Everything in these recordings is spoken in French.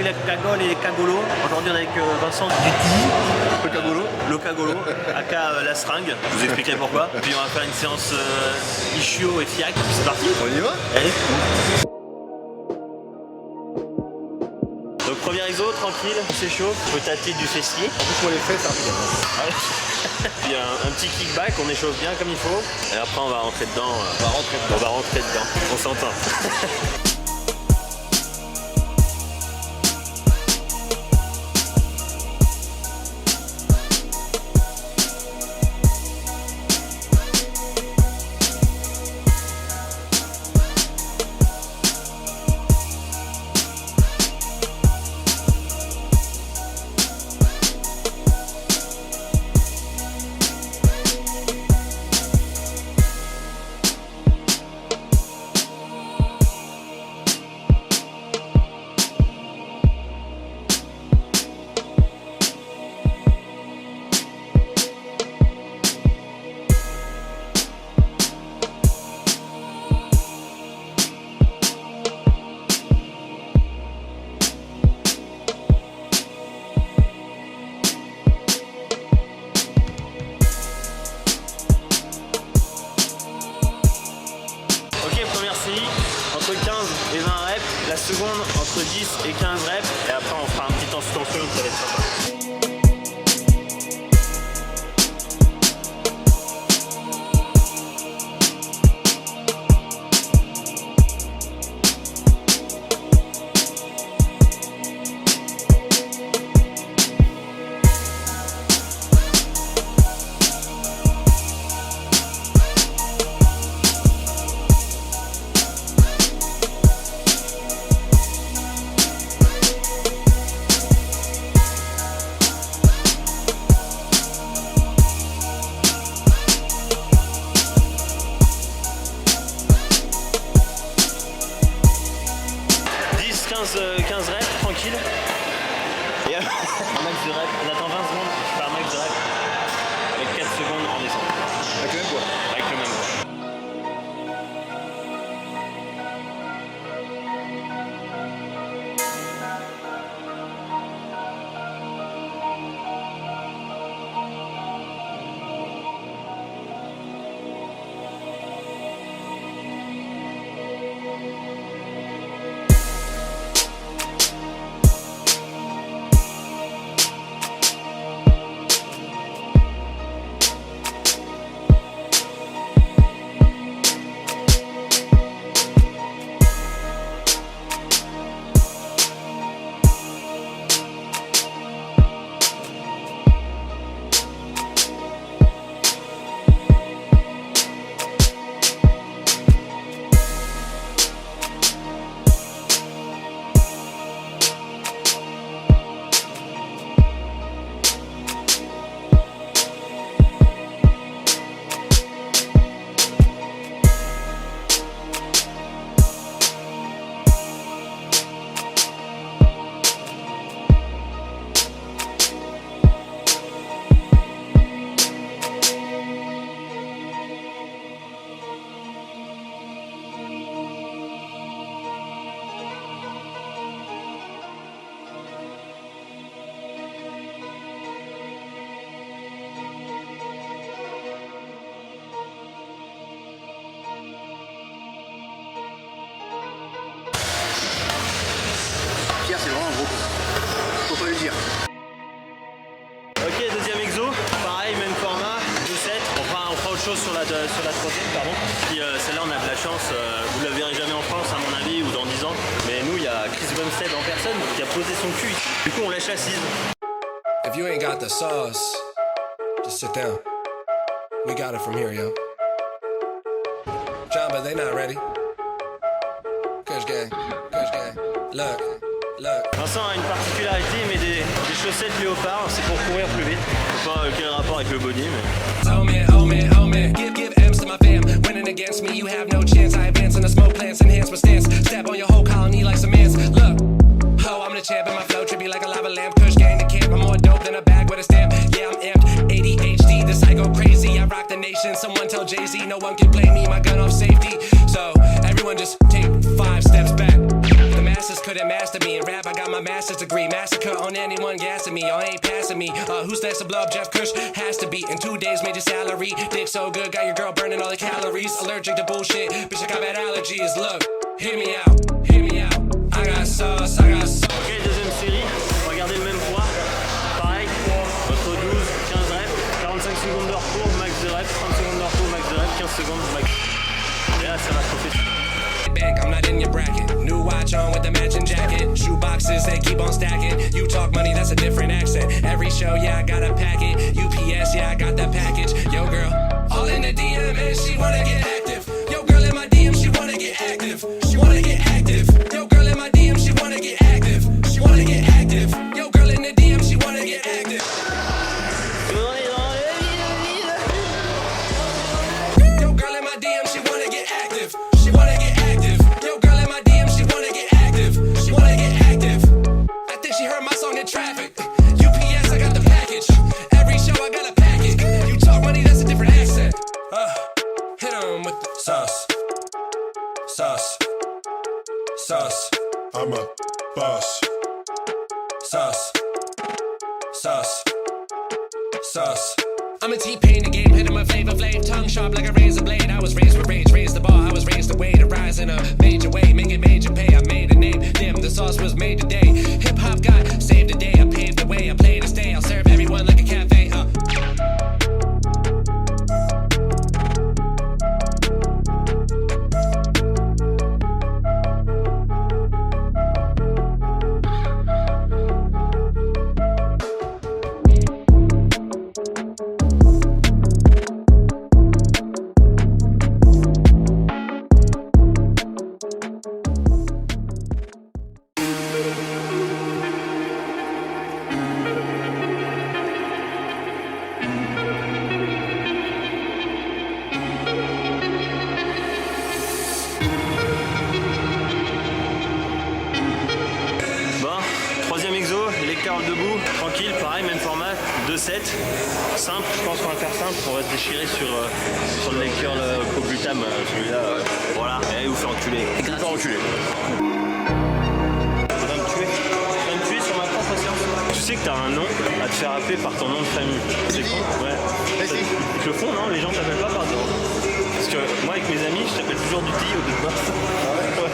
la cagole et les cagolos. Aujourd'hui on est avec Vincent le cagolo, aka la seringue. Je vous expliquerai pourquoi. Puis on va faire une séance ischio et fiac. C'est parti. On y va? Allez. Donc premier exo, tranquille, on s'échauffe, on peut tâter du fessier. En plus, pour les fesses, c'est rapide. Puis un petit kickback, on échauffe bien comme il faut. Et après on va rentrer dedans. On va rentrer dedans. On s'entend. Entre 15 et 20 reps, la seconde entre 10 et 15 reps, et après on fera un petit temps sous tension, ça va être sympa. tranquille. Et un max de rep, on attend 20 secondes, je fais un max de rep avec 4 secondes en descente. Avec le même poids. Avec le même poids. C'est vraiment un gros coup. Faut pas le dire. Ok, deuxième exo, pareil, même format, 2-7. On fera autre chose sur la troisième, pardon. Puis celle-là, on a de la chance, vous la verrez jamais en France à mon avis, ou dans 10 ans. Mais nous, il y a Chris Bumstead en personne qui a posé son cul. Du coup, on lâche assise. If you ain't got the sauce, just sit down. We got it from here, yo. John, but they not ready. Kush gang, Kush gang. Look. Vincent a une particularité, il met des chaussettes léopard, c'est pour courir plus vite. Je sais pas quel rapport avec le body, mais... Oh man, give M's to my fam. Winning against me, you have no chance. I advance in the smoke plants, enhance my stance. Step on your whole colony like some ants. Look, ho, I'm the champ and my flow trippy like a lava lamp. Kush gang the camp, I'm more dope than a bag with a stamp. Yeah, I'm amped, ADHD, the psycho crazy. I rock the nation, someone tell Jay-Z, no one can play me, my gun off safety. So, everyone just take 5 steps back. The masses couldn't master me in rap, I got my master's degree. Massacre on anyone gassing me, y'all ain't passing me. Who's next to blow up Jeff Kush? Has to be. In 2 days, made your salary. Dick so good, got your girl burning all the calories. Allergic to bullshit, bitch, I got bad allergies. Look, hear me out, hear me out. I got sauce, I got sauce. Ok, deuxième série, regardez le même poids. Pareil, entre 12, 15 reps, 45 secondes de repos, max de reps, 30 secondes de repos, max de reps, 15 secondes max. Et là, ça va chauffer. Bank, I'm not in your bracket. New watch on with the matching jacket. Shoe boxes, they keep on stacking. You talk money, that's a different accent. Every show, yeah, I got a packet. UPS, yeah, I got the package. Yo, girl, all in the DM and she wanna get active. Yo, girl, in my DM, she wanna get active. She wanna get active. Yo, girl, in my DM, she wanna get active. She wanna get active. Yo, girl, in the DM, she wanna get active. Yo, girl, in my DM, she wanna get active. She wanna get active. Yo, girl, in my DM, she wanna get active. She wanna get active. I think she heard my song in traffic. UPS, I got the package. Every show, I got a package. You talk money, that's a different accent. Hit 'em with the sauce. Sauce. Sauce. I'm a boss. Sauce. Sauce. Sauce. I'm a T-Pain, the game, hit him a flavor flav. Tongue sharp like a razor blade. I was raised with rage, raised the bar. I was raised the way to rise in a major way. Make it major pay, I made a name. Damn, the sauce was made today. Hip-hop got saved the day. I paved the way, I play to stay. I'll serve everyone like a cafe, Bon, troisième exo, les curls debout, tranquille, pareil, même format, 2-7, simple, je pense qu'on va faire simple, on va se déchirer sur le leg curl au glutam, celui-là, voilà, et allez vous faire enculer. Je vais pas reculer. Tu vas me tuer sur ma propre séance. Tu sais que t'as un nom à te faire appeler par ton nom de famille. C'est con. Ouais. Vas-y. Ils te le font, non? Les gens t'appellent pas par ton nom. Parce que moi avec mes amis, je t'appelle toujours du T au bout de bas. Ouais.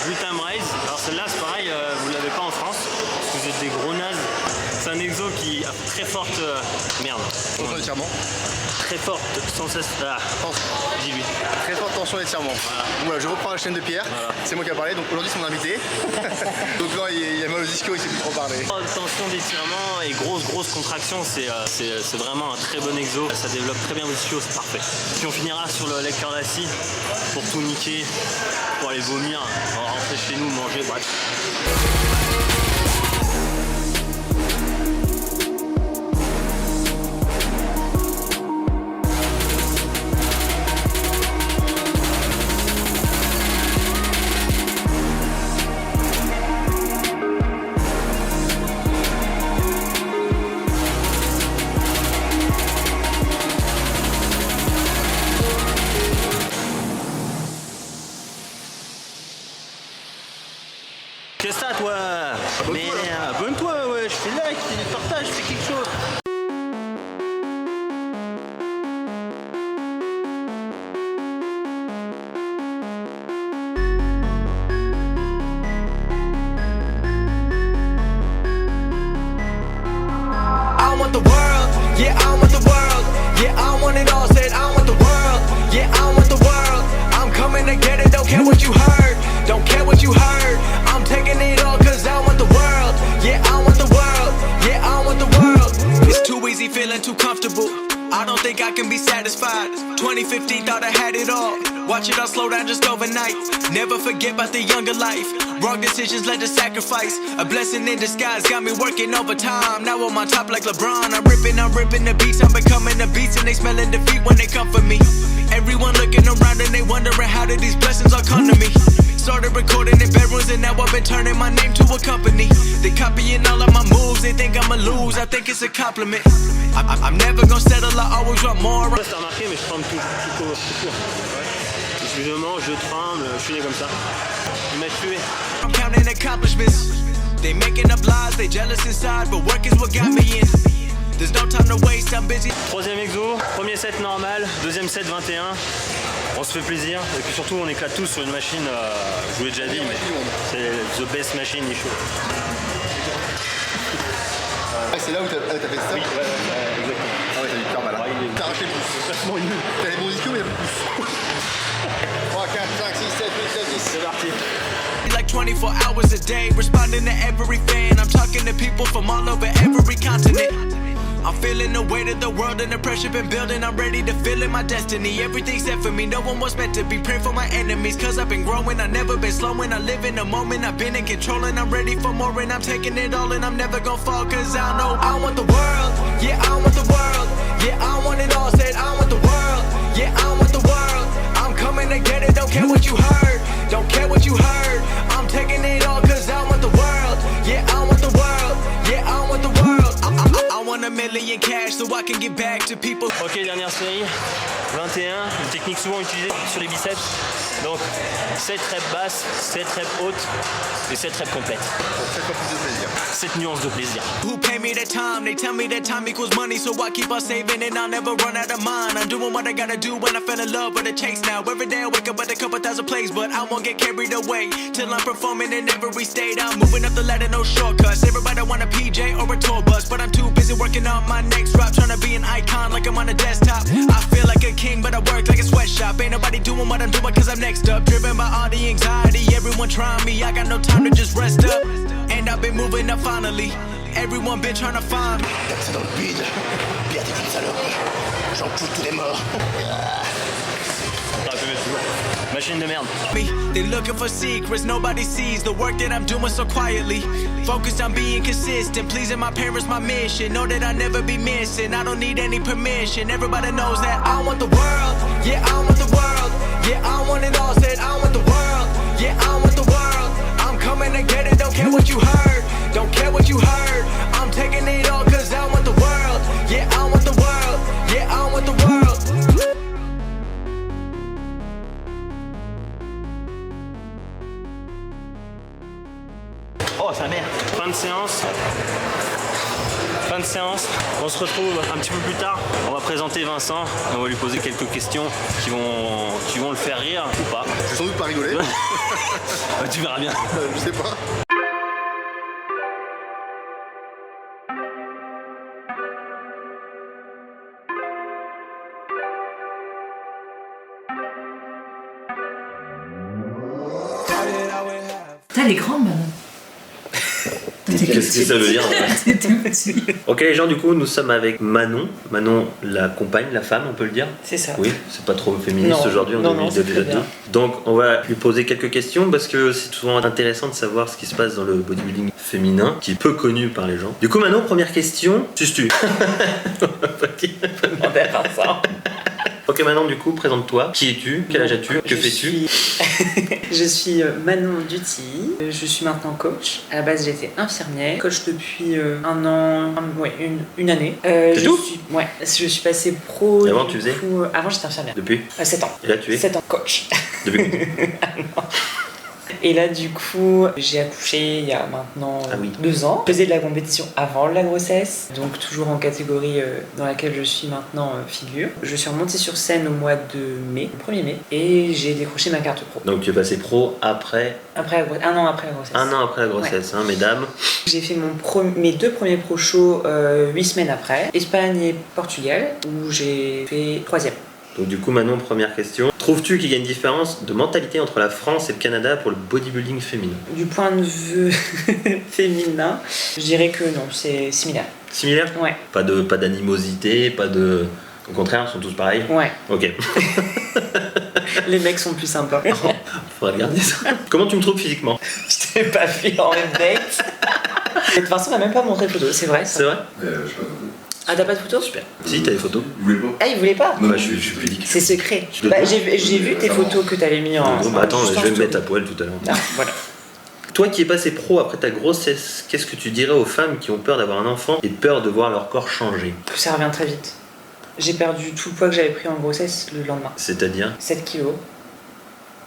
Glutam Raise. Alors celle-là c'est pareil, vous l'avez pas en France, parce que vous êtes des gros nazes. C'est un exo qui a très forte... merde. Tension d'étirement. Très forte sensation... Ah, dis-lui. Très forte tension d'étirement. Voilà, je reprends la chaîne de Pierre. Voilà. C'est moi qui a parlé, donc aujourd'hui c'est mon invité. Donc là il a mal aux ischio, il sait plus trop parler. Tension d'étirement et grosse contraction, c'est vraiment un très bon exo. Ça développe très bien vos ischios, c'est parfait. Puis on finira sur le leg curl assis pour tout niquer, pour aller vomir, rentrer chez nous, manger, bref. Qu'est-ce que t'as toi? Mais abonne-toi, ouais, je fais like, je fais des partages, je fais quelque chose. I want the world, yeah, I want the world, yeah, I want it all, said I want the world, yeah, I want the world, I'm coming to get it, don't care what you heard, don't care what you heard, I'm taking it all cause I want the world, yeah, I want the world, yeah, I want the world. It's too easy feeling too comfortable, I don't think I can be satisfied, 2015 thought I had it all, watch it all slow down just overnight, never forget about the younger life, wrong decisions led to sacrifice, a blessing in disguise, got me working overtime, now I'm on top like LeBron, I'm ripping the beats, I'm becoming the beats and they smelling defeat when they come for me, everyone looking around and they wondering how did these blessings all come to me. Started recording in bedrooms and now I've been turning my name to a company. They copying all of my moves, they think I'ma lose, I think it's a compliment. I'm never gonna settle, I always want more. Je sais pas si t'as remarqué mais je tremble tout court. Excusez-moi, je tremble, je suis né comme ça. Il m'a tué. I'm counting accomplishments. They making up lies, they jealous inside, but work is what got me in. There's no time to waste, I'm busy. Troisième exo, premier set normal, deuxième set 21. On se fait plaisir et puis surtout on éclate tous sur une machine, je vous l'ai déjà dit mais c'est the best machine il chaud. Ah, c'est là où t'as fait ça? Oui, exactement. Ah ouais, t'as eu peur mal. T'as arraché le pouce. T'as les bons ischios mais il y a plus de pouce. 3, 4, 5, 6, 7, 8, 9, 10. C'est parti. Like 24 hours a day, responding to every fan. I'm talking to people from all over every continent. I'm feeling the weight of the world and the pressure been building. I'm ready to feel in my destiny. Everything's set for me, no one was meant to be. Pray for my enemies, cause I've been growing. I've never been slowing, I live in the moment. I've been in control and I'm ready for more. And I'm taking it all and I'm never gonna fall. Cause I know I want the world, yeah, I want the world. Yeah, I want it all, said I want the world. Yeah, I want the world, I'm coming to get it. Don't care what you heard, don't care what you heard. I'm taking it all cause I want the world. Yeah, I want the world, yeah, I want the world. I want $1 million cash so I can get back to people. Ok, dernière série, 21, une technique souvent utilisée sur les biceps. Donc 7 reps basses, 7 reps hautes et 7 reps complètes. Pour 7 fois plus de plaisir. 7 nuances de plaisir. Who pay me that time? They tell me that time equals money, so I keep on saving and I'll never run out of mine. I'm doing what I gotta do when I fell in love with the chase now. Every day I wake up with a couple thousand plays, but I won't get carried away till I'm performing in every state. I'm moving up the ladder, no shortcuts. Everybody want a PJ or a tour bus, but I'm too busy working on my next drop, trying to be an icon like I'm on a desktop. I feel like a king, but I work like a sweatshop. Ain't nobody doing what I'm doing cause I'm next up. Driven by all the anxiety, everyone trying me. I got no time to just rest up. And I've been moving up finally. Everyone been trying to find me. C'est dans le bide. Pierre, t'es une salope. J'en pousse tous les morts. Machine de merde. They looking for secrets, nobody sees the work that I'm doing so quietly. Focused on being consistent, pleasing my parents, my mission. Know that I'll never be missing, I don't need any permission. Everybody knows that I want the world, yeah, I want the world. Yeah, I want it all, said I want the world. Yeah, I want the world, I'm coming to get it. Don't care what you heard, don't care what you heard. I'm taking it all cause I want the world. Yeah, I want the world, yeah, I want the world. Oh sa mère. Fin de séance. Fin de séance. On se retrouve un petit peu plus tard. On va présenter Vincent. On va lui poser quelques questions qui vont le faire rire ou pas. Je vais sans doute pas rigoler. Tu verras bien. Je sais pas. Ça, elle est grande maintenant. Qu'est-ce que ça veut dire T'es tout petit. Ok les gens, du coup nous sommes avec Manon. Manon, la compagne, la femme, on peut le dire. C'est ça. Oui, c'est pas trop féministe Non. aujourd'hui, on Non, a non, vu c'est très l'épisode 2. bien. Donc on va lui poser quelques questions parce que c'est souvent intéressant de savoir ce qui se passe dans le bodybuilding féminin, qui est peu connu par les gens. Du coup Manon, première question, suces-tu? Demander à Vincent. Ok Manon, du coup présente-toi. Qui es-tu? Quel âge as-tu? Que fais-tu? Je suis Manon Dutilly. Je suis maintenant coach. À la base, j'étais infirmière. Coach depuis un an, une année. C'est tout? Ouais, je suis passée pro. Et avant, du tu faisais coup, avant, j'étais infirmière. Depuis? 7 ans. Et là tu es? 7 ans coach. Depuis? Et là, du coup, j'ai accouché il y a maintenant Ah oui. 2 ans. Je faisais de la compétition avant la grossesse, donc toujours en catégorie dans laquelle je suis maintenant figure. Je suis remontée sur scène au mois de mai, le 1er mai, et j'ai décroché ma carte pro. Donc tu es passé pro après, Un an après la grossesse. un an après la grossesse, hein, mesdames. J'ai fait mes 2 premiers pro shows 8 semaines après, Espagne et Portugal, où j'ai fait 3e. Donc du coup Manon, première question. Trouves-tu qu'il y a une différence de mentalité entre la France et le Canada pour le bodybuilding féminin? Du point de vue féminin, je dirais que non, c'est similaire. Similaire? Ouais, Pas d'animosité, pas de... Au contraire, ils sont tous pareils? ouais. Ok. Les mecs sont plus sympas. Faudrait regarder ça. Comment tu me trouves physiquement? Je t'ai pas vu en même date. Et Vincent m'a même pas montré de photo, c'est vrai ça. C'est vrai? Je sais pas. Ah, t'as pas de photo? Super. Si, t'as des photos? Vous voulez pas? Ah, il voulait pas? Non, Bah, je suis pudique. C'est secret. De Bah, quoi? j'ai vu tes photos que t'avais mis en. Bon, bah attends, juste je en vais me story. mettre à poil tout à l'heure. Ah, voilà. Toi qui es passé pro après ta grossesse, qu'est-ce que tu dirais aux femmes qui ont peur d'avoir un enfant et peur de voir leur corps changer? Ça revient très vite. J'ai perdu tout le poids que j'avais pris en grossesse le lendemain. C'est-à-dire? 7 kilos.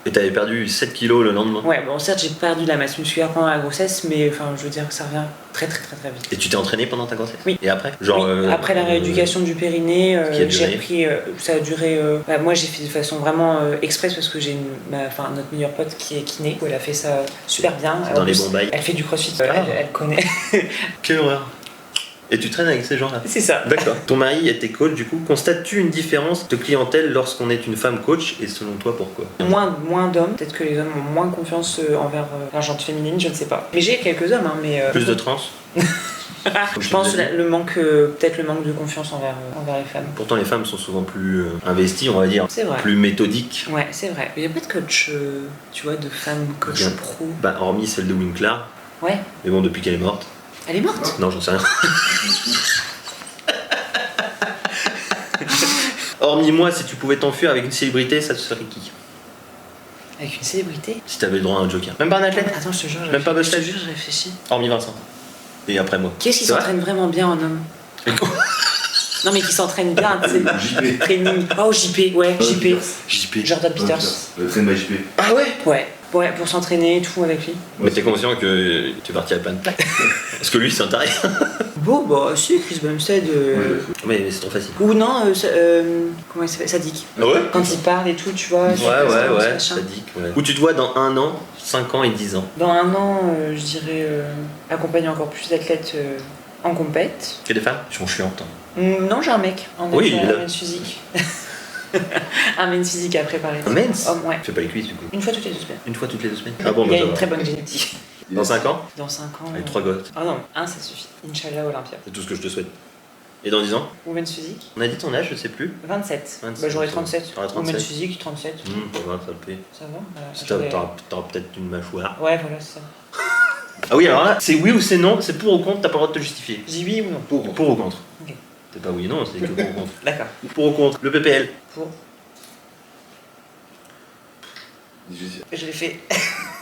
Et t'avais perdu 7 kilos le lendemain? Ouais, bon, certes, j'ai perdu de la masse musculaire pendant la grossesse, mais enfin, je veux dire que ça revient très très très très vite. Et tu t'es entraîné pendant ta grossesse? Oui. Et après? Genre, Oui. Après la rééducation du périnée, qui a j'ai duré repris. Ça a duré. Bah, moi, j'ai fait de façon vraiment express parce que j'ai notre meilleure pote qui est kiné. Elle a fait ça super bien. Dans En les plus, bons bails. Elle fait du crossfit. Ah. Elle connaît. Quelle horreur! Et tu traînes avec ces gens-là? C'est ça. D'accord. Ton mari était coach, du coup, constates-tu une différence de clientèle lorsqu'on est une femme coach et selon toi pourquoi? Moins d'hommes. Peut-être que les hommes ont moins confiance envers la gente féminine, je ne sais pas. Mais j'ai quelques hommes, hein, mais. Plus de trans? Je pense le manque, peut-être le manque de confiance envers les femmes. Pourtant les femmes sont souvent plus investies, on va dire, C'est vrai. plus méthodiques. Ouais, c'est vrai. Il n'y a pas de coach, tu vois, de femme coach Bien. pro. Bah hormis celle de Winkler, Ouais. mais bon depuis qu'elle est morte. Elle est morte. Non, j'en sais rien. Hormis moi, si tu pouvais t'enfuir avec une célébrité, ça serait qui? Avec une célébrité. Si t'avais le droit à un joker. Même pas un athlète? Attends, je te jure, Même pas je te Busted? jure, je réfléchis. Hormis Vincent. Et après moi. Qui est-ce qui C'est vrai? s'entraîne vraiment bien en homme? Non, mais qui s'entraîne bien, tu sais. JP. Training. Oh, JP, ouais, JP. JP. Jordan Peters. Le train de JP. Ah ouais? Ouais, pour s'entraîner et tout avec lui. Mais t'es conscient que tu es parti à plein de plaques. Parce que lui, c'est un taré. Bon, bah, si, Chris Bumstead. Mais c'est trop facile. Ou non, comment il s'appelle? Sadik. Ah ouais? Quand il parle et tout, tu vois. Ouais, ça dit. Ouais. Où tu te vois dans 1 an, 5 ans et 10 ans? Dans 1 an, je dirais accompagner encore plus d'athlètes en compète. Que des femmes? Ils sont chiantes. Hein. Non, j'ai un mec. Oui, il est là. Un men's physique. Un men's physique à préparer. Un men's? Homme, ouais. Fais pas les cuisses du coup. Une fois toutes les 2 semaines. Une fois toutes les 2 semaines? Ah bon, Il bah a ça une va. très bonne génétique. Dans 5 ans? Dans 5 ans. Avec 3 gosses. Ah non, un ça suffit. Inch'Allah Olympia. C'est tout ce que je te souhaite. Et dans 10 ans? Women's physique. On a dit ton âge, je sais plus. 27. 27, Bah, j'aurai ça va. 37. T'auras 37. Women's physique, 37. Pas grave, ça le fait. Ça va bah, Si j'aurai- t'auras peut-être une mâchoire. Ouais, voilà, c'est ça. Ah oui, alors là, c'est oui ou c'est non, c'est pour ou contre, t'as pas le droit de te justifier. Je dis oui ou non? Pour ou contre. Ok. C'est pas oui ou non, c'est que pour ou contre. D'accord. Pour ou contre. Le PPL. Pour. Je l'ai fait.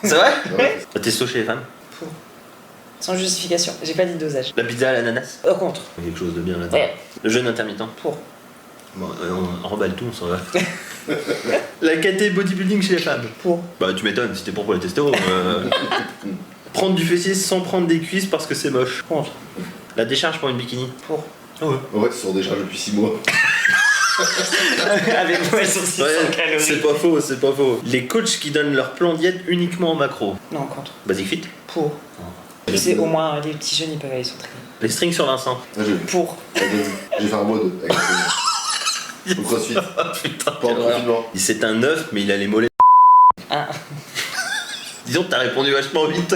C'est vrai? Ouais. La testo chez les femmes. Pour. Sans justification. J'ai pas dit dosage. La pizza à l'ananas. Contre. Quelque chose de bien là-dedans. Ouais. Le jeûne intermittent. Pour. Bon, on remballe tout, on s'en va. La KT bodybuilding chez les femmes. Pour. Bah tu m'étonnes, si t'es pour les testos. Prendre du fessier sans prendre des cuisses parce que c'est moche. Contre. La décharge pour une bikini. Pour. Ah ouais. En fait, ils sont déjà depuis 6 mois. Avec moi, sur 600 Ouais, calories. c'est pas faux, c'est pas faux. Les coachs qui donnent leur plan diète uniquement en macro. Non, contre. Basic Fit. Pour. C'est au moins les petits jeunes, ils peuvent aller s'entraîner. Les strings sur Vincent. Ah, j'ai vu. Pour. J'ai fait un mode avec le crossfit. Putain, Pas en confinement. c'est un œuf, mais il a les mollets. Ah. Disons que t'as répondu vachement vite.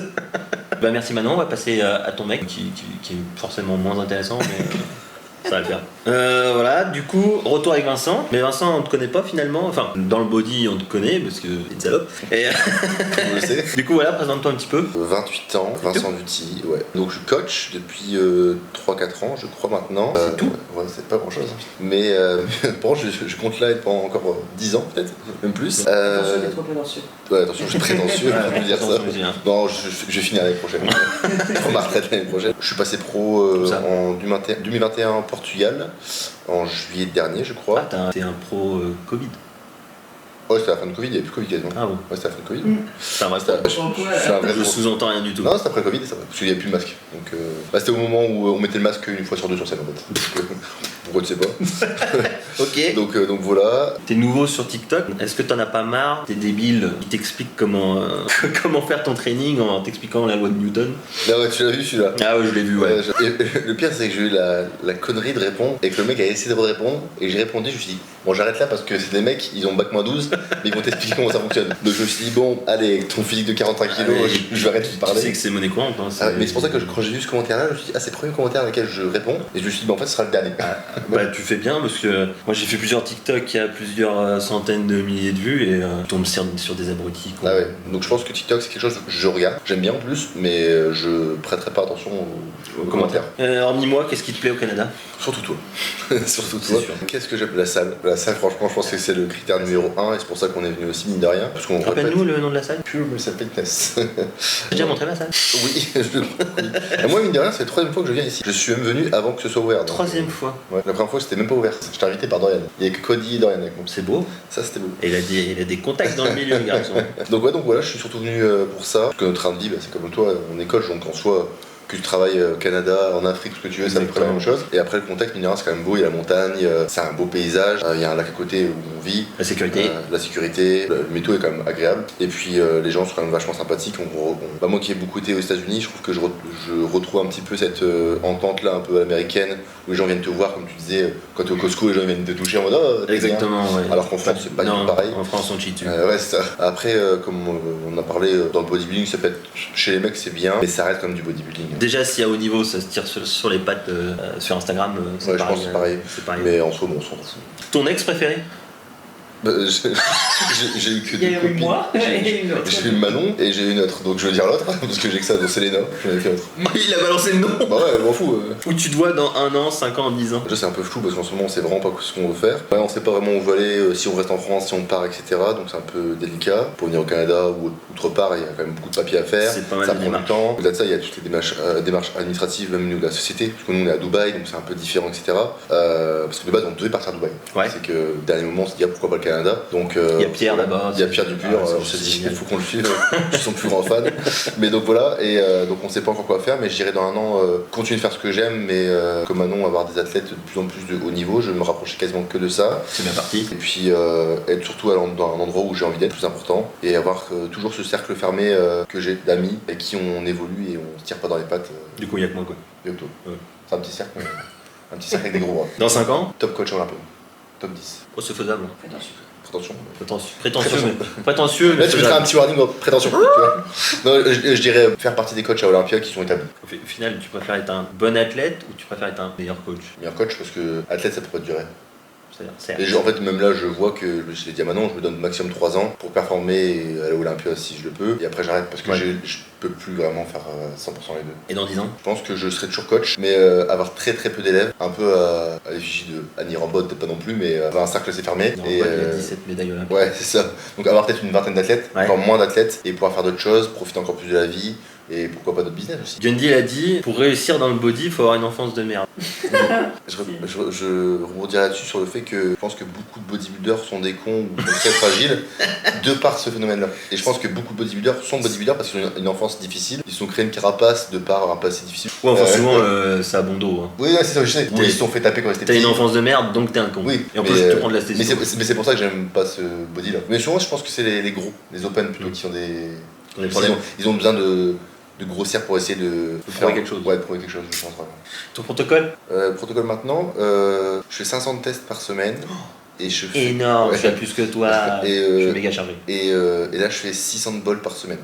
Bah merci Manon, on va passer à ton mec qui est forcément moins intéressant mais ça va le faire. Voilà, du coup, retour avec Vincent. Mais Vincent, on te connaît pas finalement. Enfin, dans le body, on te connaît parce que t'es une salope. Et Je le sais. du coup, voilà, présente-toi un petit peu. 28 ans, Vincent Duty, ouais. Donc je coach depuis 3-4 ans, je crois maintenant. C'est tout. Ouais, c'est pas grand chose. Mais bon, je compte là être pendant encore 10 ans peut-être, même plus. Attention, t'es trop prétentieux. Ouais, attention, je suis prétentieux, je peux dire ça. Attention, hein. Non, je vais finir l'année prochaine. Je prends ma retraite l'année prochaine. Je suis passé pro Tout ça. en 2021 en Portugal, en juillet dernier, je crois. Ah, t'es un pro Covid. Ouais, c'était la fin de Covid, il n'y avait plus Covid quasiment. Ah bon. Ouais, c'était la fin de Covid. C'est un vrai Je suis un vrai Je pro. sous-entends rien du tout. Non, c'était après Covid, ça va, parce qu'il n'y avait plus de masque. Donc, c'était au moment où on mettait le masque une fois sur deux sur scène en fait. Pourquoi tu sais pas. Ok. Donc voilà. T'es nouveau sur TikTok. Est-ce que t'en as pas marre des débiles qui t'expliquent comment faire ton training en t'expliquant la loi de Newton? Là, ouais, tu l'as vu celui-là. Ah ouais, je l'ai vu, ouais. Et le pire, c'est que j'ai eu la connerie de répondre et que le mec a essayé de répondre et j'ai répondu. Je me suis dit, bon, j'arrête là parce que c'est des mecs, ils ont bac-12, mais ils vont t'expliquer comment ça fonctionne. Donc je me suis dit, bon, allez, avec ton physique de 45 kilos, Allez, je vais arrêter de Tu parler. sais que c'est monnaie courante. Hein, Mais c'est pour ça que quand j'ai vu ce commentaire-là, je me suis dit, ah, c'est le premier commentaire à lequel je réponds. Et je me suis dit, bah, en fait, ce sera le dernier. Bah tu fais bien parce que moi j'ai fait plusieurs TikTok qui a plusieurs centaines de milliers de vues et je tombe sur des abrutis. Quoi. Ah ouais, donc je pense que TikTok c'est quelque chose que je regarde, j'aime bien en plus, mais je prêterai pas attention aux commentaires. Hormis moi, qu'est-ce qui te plaît au Canada? Surtout toi. Surtout C'est toi. sûr. Qu'est-ce que j'aime la salle? La salle, franchement, je pense que c'est le critère numéro 1 et c'est pour ça qu'on est venu aussi, mine de rien. Parce qu'on Rappelle-nous le nom de la salle. Pure Muscle Fitness. J'ai déjà montré ma salle. Oui, je le oui. Et moi, mine de rien, c'est la troisième fois que je viens ici. Je suis même venu avant que ce soit ouvert. donc, Troisième fois. Ouais, la première fois, c'était même pas ouvert. J'étais invité par Dorian. Il y a que Cody et Dorian avec moi. C'est beau. Ça, c'était beau. Et il a des contacts dans le milieu, le garçon. Donc voilà, je suis surtout venu pour ça. Parce que notre train de vie, bah, c'est comme toi, on est coach, donc en soi, que tu travailles au Canada, en Afrique, ce que tu veux, c'est à peu près la même chose. Et après, le contexte, mine de rien, c'est quand même beau. Il y a la montagne, c'est un beau paysage, il y a un lac à côté où on vit. La sécurité. La sécurité, le métro est quand même agréable. Et puis les gens sont quand même vachement sympathiques. Bah, moi qui ai beaucoup été aux États-Unis, je trouve que je retrouve un petit peu cette entente là un peu américaine où les gens viennent te voir, comme tu disais, quand tu es au Costco, les gens viennent te toucher en mode oh, t'es bien. Exactement, ouais. Alors qu'en France, c'est pas du Non, tout pareil. En France, on cheat dessus. Ouais, c'est ça. Après, comme on a parlé dans le bodybuilding, ça peut être chez les mecs, c'est bien, mais ça reste comme du bodybuilding. Déjà, s'il y a haut niveau, ça se tire sur les pattes sur Instagram. C'est Ouais, je pareil, pense que c'est pareil. C'est pareil. Mais en soi, bon, on s'en fout. Ton ex préféré? Bah, j'ai eu que Il y deux a eu copines. moi et une autre. J'ai eu Manon et j'ai eu une autre, donc je veux dire l'autre, parce que j'ai que ça, donc c'est Léna, j'en ai fait l'autre. Il a balancé le nom. Bah ouais, je m'en fous. Où tu te vois dans 1 an, 5 ans, 10 ans? Déjà, c'est un peu flou parce qu'en ce moment, on sait vraiment pas ce qu'on veut faire. Ouais, on sait pas vraiment où on veut aller, si on reste en France, si on part, etc. Donc c'est un peu délicat. Pour venir au Canada ou autre part, il y a quand même beaucoup de papiers à faire. C'est pas mal ça de prend du démarches. temps. Au-delà de ça, il y a toutes les démarches administratives, même nous de la société, parce que nous on est à Dubaï, donc c'est un peu différent, etc. Parce que de base, on devait partir à Dubaï. Ouais. C'est que au dernier moment, on s'est dit ah, pourquoi pas le Canada. Donc Il y a Pierre là-bas. il y a Pierre Dupur, Ah, on s'est dit génial. il faut qu'on le suive, je suis son plus grand fan. Mais donc voilà, et donc on sait pas encore quoi faire, mais je dirais dans 1 an continuer de faire ce que j'aime, mais comme Manon, avoir des athlètes de plus en plus de haut niveau, je vais me rapprocher quasiment que de ça. C'est bien parti. Et puis être surtout dans un endroit où j'ai envie d'être, plus important, et avoir toujours ce cercle fermé que j'ai d'amis avec qui on évolue et on se tire pas dans les pattes Du coup, il y a que moi, quoi. bientôt. Ouais. C'est un petit cercle, un petit cercle avec des gros bras. Dans 5 ans? Top coach olympien, top 10. Oh, c'est faisable. Attention. Attention. Prétentieux, mais Là, tu mettras un faisable. petit warning, prétention. tu vois. Non, je dirais faire partie des coachs à Olympia qui sont établis. Au final, tu préfères être un bon athlète ou tu préfères être un meilleur coach? Meilleur coach parce que athlète, ça peut pas durer. C'est-à-dire, Et en fait, même là, je vois que, je l'ai dit à Manon, je me donne maximum 3 ans pour performer et aller à Olympia si je le peux. Et après, j'arrête parce que Ouais. je peux plus vraiment faire 100% les deux. Et dans 10 ans? Je pense que je serai toujours coach, mais avoir très très peu d'élèves, un peu à l'effigie de Annie Rambaud, peut-être pas non plus, mais avoir un cercle assez fermé. Non, Et, il y a 17 médailles olympiques. ouais, c'est ça. Donc avoir peut-être une vingtaine d'athlètes, Ouais. encore moins d'athlètes, et pouvoir faire d'autres choses, profiter encore plus de la vie, et pourquoi pas d'autres business aussi. Gundy a dit, pour réussir dans le body, il faut avoir une enfance de merde. Je rebondirai là-dessus sur le fait que je pense que beaucoup de bodybuilders sont des cons ou très fragiles de par ce phénomène-là. Et je pense que beaucoup de bodybuilders sont bodybuilders parce qu'ils ont une enfance difficile, ils se sont créés une carapace de par un passé difficile. Ouais, enfin, souvent, c'est à bon dos. Hein. Oui, ouais, c'est ça, je sais. Ou ils se sont fait taper quand ils étaient T'as petits. une enfance de merde, donc t'es un con. Oui, Et en mais, plus, tu prends de la mais c'est pour ça que j'aime pas ce body-là. Mais souvent, je pense que c'est les gros, les open plutôt, qui ont des problèmes. Ils ont besoin de grossir pour essayer de prouver quelque chose. Ouais, de prouver quelque chose, je pense vraiment. Ton protocole? Protocole maintenant, je fais 500 tests par semaine. Et je fais... Énorme, Ouais. je fais plus que toi, Et, je suis méga chargé. Et là, je fais 600 bols par semaine.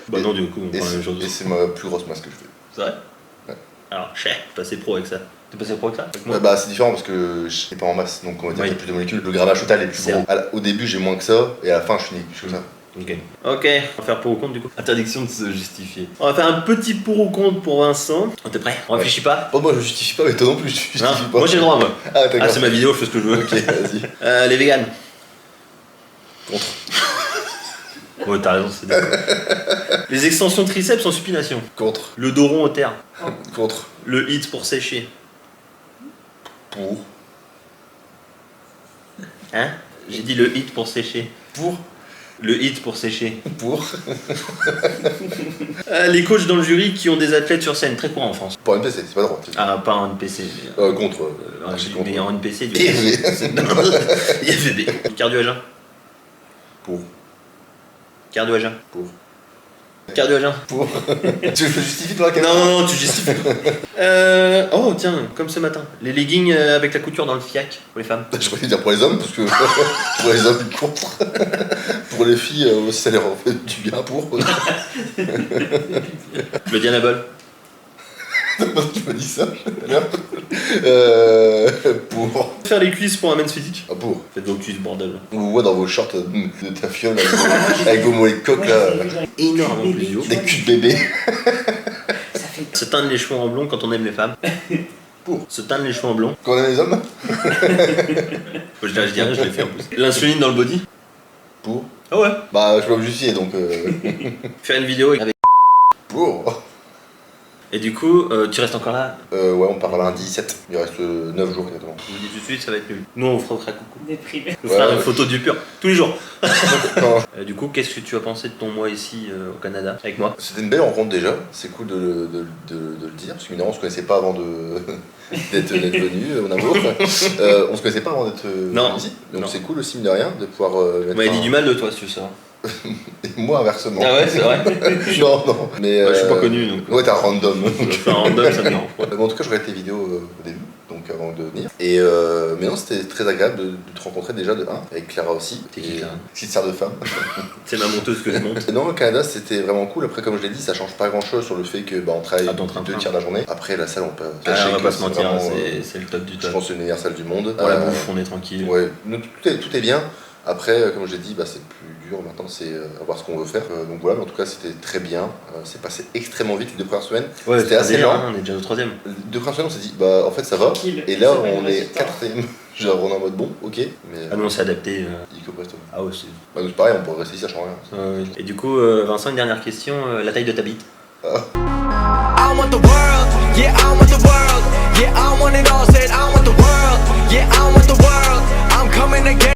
Bah non, du coup, on Et prend la même chose. c'est ma plus grosse masse que je fais. C'est vrai? Ouais. Alors, passé pro avec ça. T'es passé pro avec ça? Avec moi? Bah c'est différent parce que je suis pas en masse, donc on va dire Oui. qu'il y a plus de molécules. Le grammage total est plus C'est gros. Au début j'ai moins que ça, et à la fin je finis plus que ça. Ok. Ok, on va faire pour ou contre du coup. Interdiction de se justifier. On va faire un petit pour ou contre pour Vincent. T'es prêt? On réfléchit pas? Oh, moi je justifie pas, mais toi non plus je justifie Non, pas. moi j'ai le droit, moi. Ah d'accord. Ah, c'est ma vidéo, je fais ce que je veux. Ok, vas-y. Les véganes. Contre. Ouais, t'as raison, c'est d'accord. Les extensions triceps en supination. Contre. Le dos rond au terre. Contre. Le hit pour sécher. Pour. Hein? J'ai dit le hit pour sécher. Pour. Le hit pour sécher. Pour. Les coachs dans le jury qui ont des athlètes sur scène, très courant en France. Pour NPC, c'est pas droit. Ah, pas en NPC. Mais... Contre. j'ai contre. mais en NPC, du Et coup. V. Il y a VB. Cardio à jeun. Pour. Cardio à jeun. Pour. Cardio à jeun. Pour. Tu veux justifier dans la caméra? Non, tu justifies. Oh, tiens, comme ce matin. Les leggings avec la couture dans le fiac pour les femmes. Je préfère dire pour les hommes, parce que pour les hommes, contre. Pour les filles, aussi ça leur fait du bien pour. Le Dianabol. Tu m'as dit ça tout à l'heure. Pour. Faire les cuisses pour un men's physique. Ah, pour. Faites vos cuisses, bordel. On vous voit dans vos shorts de ta fiole avec vos mollets de coq là. Énormément plus haut. Des culs de bébé. Ça fait Se teindre les cheveux en blond quand on aime les femmes. Pour. Se teindre les cheveux en blond. Quand on aime les hommes. Je dirais, je l'ai fait en plus. L'insuline dans le body. Pour. Ah ouais. Bah, je peux me justifier donc. Faire une vidéo avec. Pour. Et du coup, tu restes encore là. Ouais, on part lundi 7. Il reste 9 jours exactement. Je vous dis tout de suite, ça va être nul. Nous, on fera coucou. déprimé. On fera Ouais, une ouais. photo du pur, tous les jours. Non. Du coup, qu'est-ce que tu as pensé de ton mois ici au Canada avec moi? C'était une belle rencontre déjà, c'est cool de le dire, parce que évidemment on se connaissait pas avant d'être venu en amour. On se connaissait pas avant d'être Non. ici, donc Non. c'est cool aussi mine de rien de pouvoir On m'avait dit du mal de toi, si tu sais. Et moi inversement. Ah ouais, c'est vrai. Non, mais. Bah, je suis pas connu donc. Ouais, t'es un random. Je fais un random, ça me dérange pas. Mais en tout cas, je regardais tes vidéos au début, donc avant de venir. Et mais non, c'était très agréable de te rencontrer déjà de 1, avec Clara aussi. T'es qui, Et- Clara Petite sœur de femme. C'est ma monteuse que je monte. Et non, au Canada, c'était vraiment cool. Après, comme je l'ai dit, ça change pas grand chose sur le fait que on travaille Ah, ton train-train. 2 tiers de la journée. Après, la salle, on peut. Ah, on va que pas se c'est mentir, vraiment, c'est le top du je top. pense que c'est une meilleure salle du monde. Pour la bouffe, on est tranquille. Ouais, nous, tout est bien. Après, comme je l'ai dit, c'est plus dur maintenant, c'est voir ce qu'on veut faire. Donc voilà, mais en tout cas, c'était très bien. C'est passé extrêmement vite les 2 premières semaines. Ouais, C'était assez déjà, lent. hein, on est déjà au 3ème. Les 2 premières semaines, on s'est dit, en fait, ça va. Tranquille. Et là, Ça va, on le est résultat. 4ème. Genre, on est en mode bon, ok. Mais Ah, nous, on s'est adapté. illico presto. Ah ouais, c'est. Nous, c'est pareil, on pourrait rester ici, ça change rien. Et du coup, Vincent, une dernière question. La taille de ta bite? I want the world, yeah, I